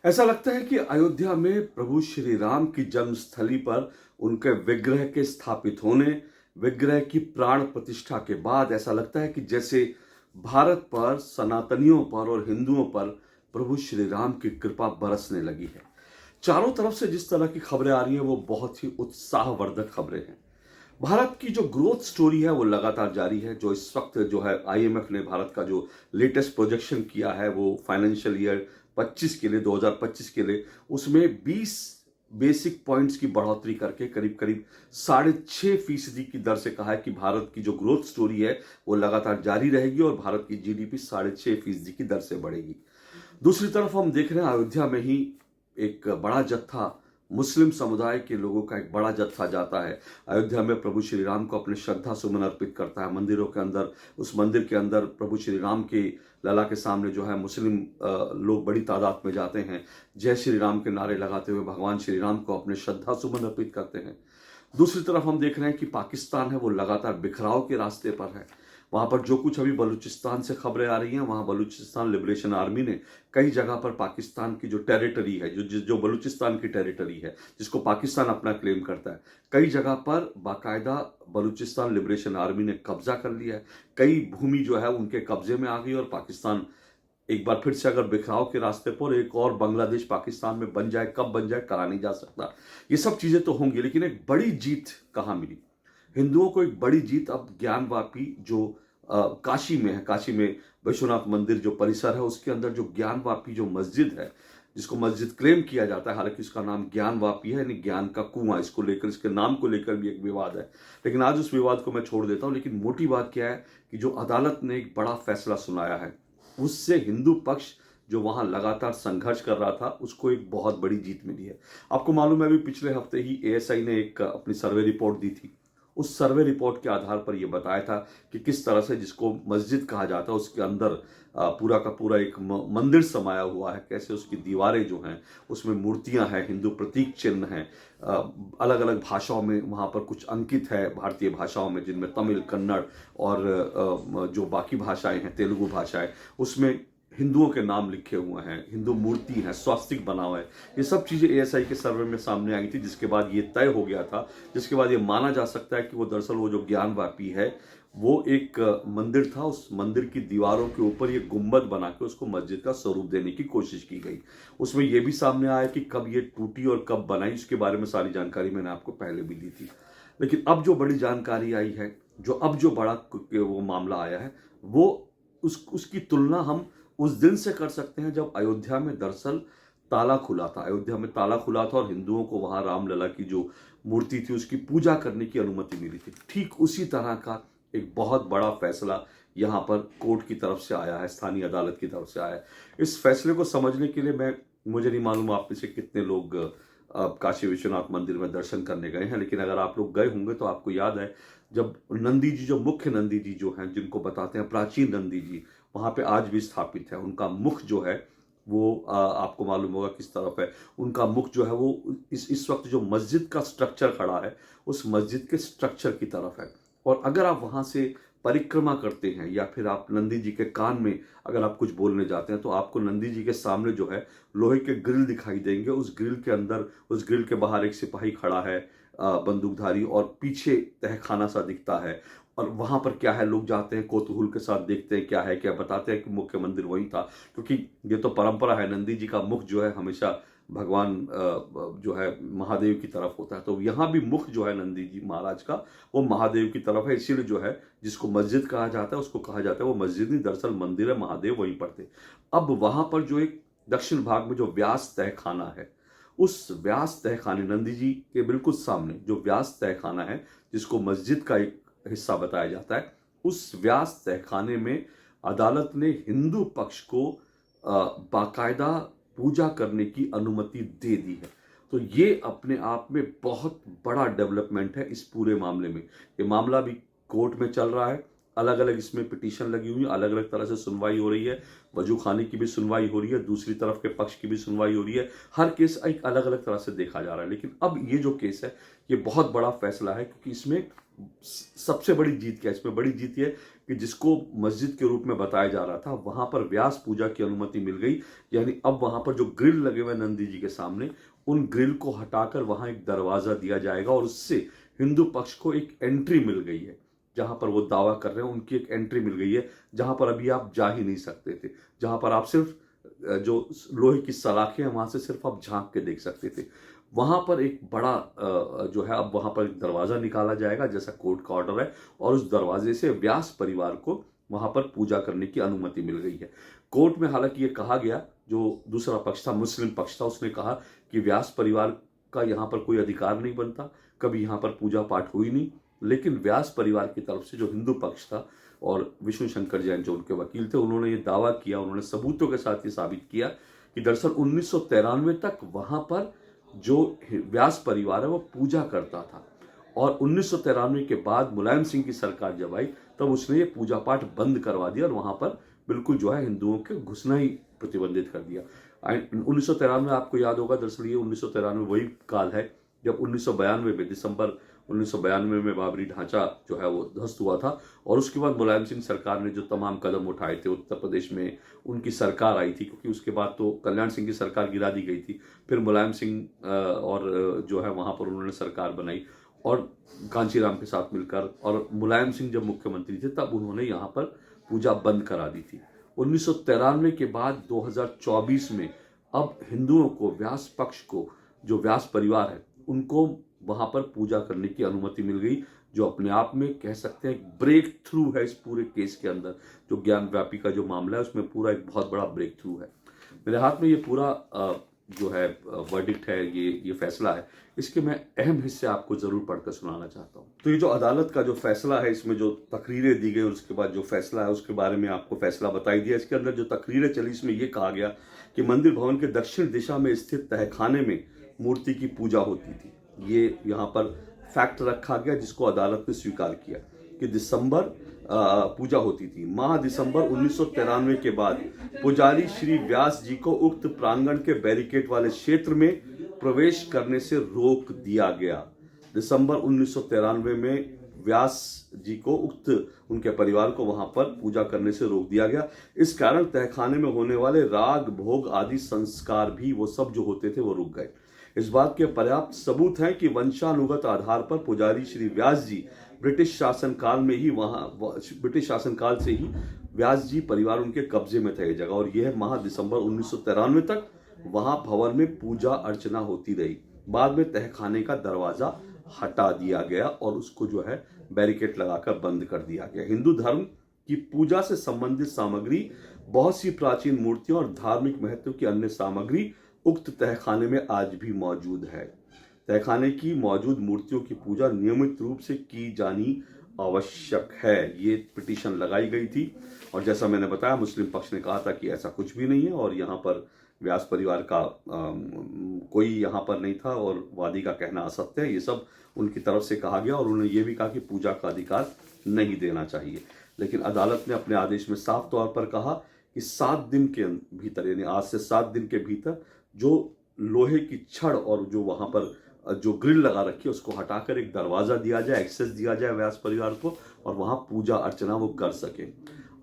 ऐसा लगता है कि अयोध्या में प्रभु श्री राम की जन्मस्थली पर उनके विग्रह के स्थापित होने, विग्रह की प्राण प्रतिष्ठा के बाद ऐसा लगता है कि जैसे भारत पर, सनातनियों पर और हिंदुओं पर प्रभु श्री राम की कृपा बरसने लगी है। चारों तरफ से जिस तरह की खबरें आ रही हैं वो बहुत ही उत्साहवर्धक खबरें हैं। भारत की जो ग्रोथ स्टोरी है वो लगातार जारी है। जो इस वक्त जो है आईएमएफ ने भारत का जो लेटेस्ट प्रोजेक्शन किया है वो फाइनेंशियल ईयर 25 के लिए, 2025 के लिए, उसमें 20 बेसिक पॉइंट्स की बढ़ोतरी करके करीब करीब 6.5% की दर से कहा है कि भारत की जो ग्रोथ स्टोरी है वो लगातार जारी रहेगी और भारत की जीडीपी 6.5% की दर से बढ़ेगी। दूसरी तरफ हम देख रहे हैं अयोध्या में ही एक बड़ा जत्था, मुस्लिम समुदाय के लोगों का एक बड़ा जत्था जाता है अयोध्या में, प्रभु श्री राम को अपने श्रद्धा सुमन अर्पित करता है मंदिरों के अंदर। उस मंदिर के अंदर प्रभु श्री राम के लला के सामने जो है मुस्लिम लोग बड़ी तादाद में जाते हैं, जय श्री राम के नारे लगाते हुए भगवान श्री राम को अपने श्रद्धा सुमन अर्पित करते हैं। दूसरी तरफ हम देख रहे हैं कि पाकिस्तान है वो लगातार बिखराव के रास्ते पर है। वहां पर जो कुछ अभी बलूचिस्तान से खबरें आ रही हैं, वहां बलूचिस्तान लिबरेशन आर्मी ने कई जगह पर पाकिस्तान की जो टेरिटरी है, जो बलूचिस्तान की टेरिटरी है जिसको पाकिस्तान अपना क्लेम करता है, कई जगह पर बाकायदा बलूचिस्तान लिबरेशन आर्मी ने कब्जा कर लिया है। कई भूमि जो है उनके कब्जे में आ गई और पाकिस्तान एक बार फिर से अगर बिखराव के रास्ते पर एक और बांग्लादेश पाकिस्तान में बन जाए, कब बन जाए कहा नहीं जा सकता। ये सब चीजें तो होंगी, लेकिन एक बड़ी जीत कहाँ मिली हिंदुओं को? एक बड़ी जीत अब ज्ञानवापी जो काशी में है, काशी में विश्वनाथ मंदिर जो परिसर है उसके अंदर जो ज्ञानवापी जो मस्जिद है, जिसको मस्जिद क्लेम किया जाता है, हालांकि उसका नाम ज्ञानवापी है, यानी ज्ञान का कुआं, इसको लेकर, इसके नाम को लेकर भी एक विवाद है। लेकिन आज उस विवाद को मैं छोड़ देता हूं। लेकिन मोटी बात क्या है कि जो अदालत ने एक बड़ा फैसला सुनाया है, उससे हिंदू पक्ष जो वहां लगातार संघर्ष कर रहा था उसको एक बहुत बड़ी जीत मिली है। आपको मालूम है अभी पिछले हफ्ते ही एएसआई ने एक अपनी सर्वे रिपोर्ट दी थी। उस सर्वे रिपोर्ट के आधार पर यह बताया था कि किस तरह से जिसको मस्जिद कहा जाता है उसके अंदर पूरा का पूरा एक मंदिर समाया हुआ है, कैसे उसकी दीवारें जो हैं उसमें मूर्तियां हैं, हिंदू प्रतीक चिन्ह हैं, अलग अलग भाषाओं में वहाँ पर कुछ अंकित है, भारतीय भाषाओं में जिनमें तमिल, कन्नड़ और जो बाकी भाषाएं हैं, तेलुगु भाषाएं, उसमें हिंदुओं के नाम लिखे हुए हैं, हिंदू मूर्ति है, स्वास्तिक बना हुआ है। ये सब चीजें एएसआई के सर्वे में सामने आई थी, जिसके बाद ये तय हो गया था, जिसके बाद ये माना जा सकता है कि वो दरअसल वो जो ज्ञानवापी है वो एक मंदिर था। उस मंदिर की दीवारों के ऊपर ये गुंबद बना के उसको मस्जिद का स्वरूप देने की कोशिश की गई। उसमें यह भी सामने आया कि कब ये टूटी और कब बनाई, उसके बारे में सारी जानकारी मैंने आपको पहले भी दी थी। लेकिन अब जो बड़ी जानकारी आई है, जो बड़ा वो मामला आया है, वो उसकी तुलना हम उस दिन से कर सकते हैं जब अयोध्या में दरअसल ताला खुला था। अयोध्या में ताला खुला था और हिंदुओं को वहां रामलला की जो मूर्ति थी उसकी पूजा करने की अनुमति मिली थी। ठीक उसी तरह का एक बहुत बड़ा फैसला यहां पर कोर्ट की तरफ से आया है, स्थानीय अदालत की तरफ से आया है। इस फैसले को समझने के लिए मुझे नहीं मालूम आप में से कितने लोग काशी विश्वनाथ मंदिर में दर्शन करने गए हैं, लेकिन अगर आप लोग गए होंगे तो आपको याद है जब नंदी जी, जो मुख्य नंदी जी जो हैं, जिनको बताते हैं प्राचीन नंदी जी, वहां पे आज भी स्थापित है। उनका मुख जो है वो आपको मालूम होगा किस तरफ है। उनका मुख जो है वो इस वक्त जो मस्जिद का स्ट्रक्चर खड़ा है उस मस्जिद के स्ट्रक्चर की तरफ है। और अगर आप वहां से परिक्रमा करते हैं या फिर आप नंदी जी के कान में अगर आप कुछ बोलने जाते हैं तो आपको नंदी जी के सामने जो है लोहे के ग्रिल दिखाई देंगे। उस ग्रिल के अंदर, उस ग्रिल के बाहर एक सिपाही खड़ा है, बंदूकधारी, और पीछे तहखाना सा दिखता है। और वहां पर क्या है, लोग जाते हैं कौतूहल के साथ, देखते हैं क्या है, क्या बताते हैं कि मुख्य मंदिर वही था, क्योंकि ये तो परंपरा है, नंदी जी का मुख जो है हमेशा भगवान जो है महादेव की तरफ होता है। तो यहाँ भी मुख जो है नंदी जी महाराज का वो महादेव की तरफ है, इसीलिए जो है जिसको मस्जिद कहा जाता है उसको कहा जाता है वो मस्जिद नहीं, दरअसल मंदिर है, महादेव वहीं पर थे। अब वहां पर जो एक दक्षिण भाग में जो व्यास तहखाना है, उस व्यास तहखाने, नंदी जी के बिल्कुल सामने जो व्यास तहखाना है जिसको मस्जिद का एक हिस्सा बताया जाता है, उस व्यास तहखाने में अदालत ने हिंदू पक्ष को बाकायदा पूजा करने की अनुमति दे दी है। तो ये अपने आप में बहुत बड़ा डेवलपमेंट है इस पूरे मामले में। ये मामला भी कोर्ट में चल रहा है, अलग अलग इसमें पिटीशन लगी हुई है, अलग अलग तरह से सुनवाई हो रही है। वजू खाने की भी सुनवाई हो रही है, दूसरी तरफ के पक्ष की भी सुनवाई हो रही है। हर केस एक अलग अलग तरह से देखा जा रहा है। लेकिन अब ये जो केस है ये बहुत बड़ा फैसला है, क्योंकि इसमें सबसे बड़ी जीत क्या है इसमें? बड़ी जीत ये कि जिसको मस्जिद के रूप में बताया जा रहा था वहां पर व्यास पूजा की अनुमति मिल गई। यानी अब वहां पर जो ग्रिल लगे हुए नंदी जी के सामने, उन ग्रिल को हटाकर वहां एक दरवाजा दिया जाएगा और उससे हिंदू पक्ष को एक एंट्री मिल गई है। जहां पर वो दावा कर रहे हैं उनकी एक एंट्री मिल गई है, जहां पर अभी आप जा ही नहीं सकते थे, जहां पर आप सिर्फ जो लोहे की सलाखें हैं वहां से सिर्फ आप झांक के देख सकते थे। वहां पर एक बड़ा जो है अब वहां पर एक दरवाजा निकाला जाएगा जैसा कोर्ट का ऑर्डर है, और उस दरवाजे से व्यास परिवार को वहां पर पूजा करने की अनुमति मिल गई है। कोर्ट में हालांकि ये कहा गया, जो दूसरा पक्ष था, मुस्लिम पक्ष था, उसने कहा कि व्यास परिवार का यहाँ पर कोई अधिकार नहीं बनता, कभी यहाँ पर पूजा पाठ हुई नहीं। लेकिन व्यास परिवार की तरफ से जो हिंदू पक्ष था और विष्णु शंकर जैन जो उनके वकील थे, उन्होंने ये दावा किया, उन्होंने सबूतों के साथ ये साबित किया कि दरअसल 1993 तक वहां पर जो व्यास परिवार है वो पूजा करता था, और 1993 के बाद मुलायम सिंह की सरकार जब आई तब उसने ये पूजा पाठ बंद करवा दिया और वहां पर बिल्कुल जो है हिंदुओं के घुसना ही प्रतिबंधित कर दिया। 1993 आपको याद होगा, दरअसल ये 1993 वही काल है जब 1992 में दिसंबर 1992 में बाबरी ढांचा जो है वो ध्वस्त हुआ था, और उसके बाद मुलायम सिंह सरकार ने जो तमाम कदम उठाए थे, उत्तर प्रदेश में उनकी सरकार आई थी, क्योंकि उसके बाद तो कल्याण सिंह की सरकार गिरा दी गई थी, फिर मुलायम सिंह और जो है वहां पर उन्होंने सरकार बनाई और कांचीराम के साथ मिलकर, और मुलायम सिंह जब मुख्यमंत्री थे तब उन्होंने यहाँ पर पूजा बंद करा दी थी। 1993 के बाद 2024 में अब हिंदुओं को, व्यास पक्ष को, जो व्यास परिवार है उनको वहां पर पूजा करने की अनुमति मिल गई, जो अपने आप में कह सकते हैं एक ब्रेक थ्रू है इस पूरे केस के अंदर। जो ज्ञान व्यापी का जो मामला है उसमें पूरा एक बहुत बड़ा ब्रेक थ्रू है। मेरे हाथ में ये पूरा जो है वर्डिक्ट है, ये फैसला है, इसके मैं अहम हिस्से आपको जरूर पढ़कर सुनाना चाहता हूँ। तो ये जो अदालत का जो फैसला है, इसमें जो तकरीरें दी गई और उसके बाद जो फैसला है उसके बारे में आपको फैसला बताई दिया। इसके अंदर जो तकरीरें चली इसमें यह कहा गया कि मंदिर भवन के दक्षिण दिशा में स्थित तहखाने में मूर्ति की पूजा होती थी। ये यहाँ पर फैक्ट रखा गया जिसको अदालत ने स्वीकार किया कि दिसंबर पूजा होती थी। माह दिसंबर 1993 के बाद पुजारी श्री व्यास जी को उक्त प्रांगण के बैरिकेड वाले क्षेत्र में प्रवेश करने से रोक दिया गया। दिसंबर 1993 में व्यास जी को उक्त उनके परिवार को वहां पर पूजा करने से रोक दिया गया। इस कारण तहखाने में होने वाले राग भोग आदि संस्कार भी वो सब जो होते थे वो रुक गए। इस बात के पर्याप्त सबूत हैं कि वंशानुगत आधार पर पुजारी श्री व्यास जी ब्रिटिश शासनकाल से ही व्यास जी परिवार उनके कब्जे में थे ये जगह, और यह माह दिसंबर 1993 तक वहां भवन में पूजा अर्चना होती रही। बाद में तहखाने का दरवाजा हटा दिया गया और उसको जो है बैरिकेड लगाकर बंद कर दिया गया। हिंदू धर्म की पूजा से संबंधित सामग्री, बहुत सी प्राचीन मूर्तियों और धार्मिक महत्व की अन्य सामग्री उक्त तहखाने में आज भी मौजूद है। तहखाने की मौजूद मूर्तियों की पूजा नियमित रूप से की जानी आवश्यक है। ये पिटीशन लगाई गई थी, और जैसा मैंने बताया मुस्लिम पक्ष ने कहा था कि ऐसा कुछ भी नहीं है, और यहाँ पर व्यास परिवार का कोई यहाँ पर नहीं था, और वादी का कहना असत्य है। ये सब उनकी तरफ से कहा गया, और उन्होंने ये भी कहा कि पूजा का अधिकार नहीं देना चाहिए। लेकिन अदालत ने अपने आदेश में साफ तौर पर कहा कि 7 दिन के भीतर, यानी आज से 7 दिन के भीतर, जो लोहे की छड़ और जो वहां पर जो ग्रिल लगा रखी है उसको हटाकर एक दरवाजा दिया जाए, एक्सेस दिया जाए व्यास परिवार को, और वहां पूजा अर्चना वो कर सके।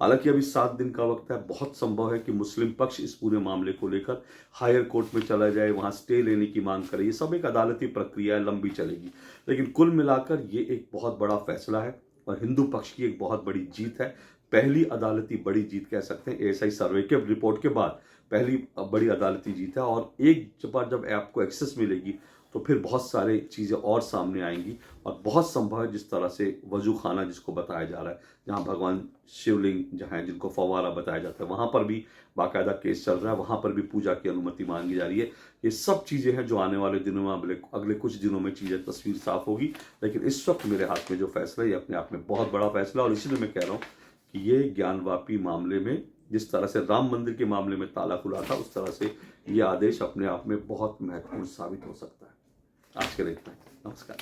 हालांकि अभी 7 दिन का वक्त है, बहुत संभव है कि मुस्लिम पक्ष इस पूरे मामले को लेकर हायर कोर्ट में चला जाए, वहां स्टे लेने की मांग करे। ये सब एक अदालती प्रक्रिया है, लंबी चलेगी, लेकिन कुल मिलाकर ये एक बहुत बड़ा फैसला है और हिंदू पक्ष की एक बहुत बड़ी जीत है। पहली अदालती बड़ी जीत कह सकते हैं, एएसआई सर्वे के रिपोर्ट के बाद पहली बड़ी अदालती जीत है। और एक बार जब आपको एक्सेस मिलेगी तो फिर बहुत सारे चीज़ें और सामने आएंगी, और बहुत संभव है जिस तरह से वजू खाना जिसको बताया जा रहा है, जहां भगवान शिवलिंग जहाँ है जिनको फव्वारा बताया जाता है, वहां पर भी बाकायदा केस चल रहा है, वहां पर भी पूजा की अनुमति मांगी जा रही है। ये सब चीज़ें हैं जो आने वाले दिनों में, अगले कुछ दिनों में चीज़ें तस्वीर साफ होगी। लेकिन इस वक्त मेरे हाथ में जो फैसला है ये अपने आप में बहुत बड़ा फैसला है, और इसलिए मैं कह रहा हूँ कि ये ज्ञानवापी मामले में जिस तरह से राम मंदिर के मामले में ताला खुला था, उस तरह से ये आदेश अपने आप में बहुत महत्वपूर्ण साबित हो सकता है। आज के लिए इतना ही। नमस्कार।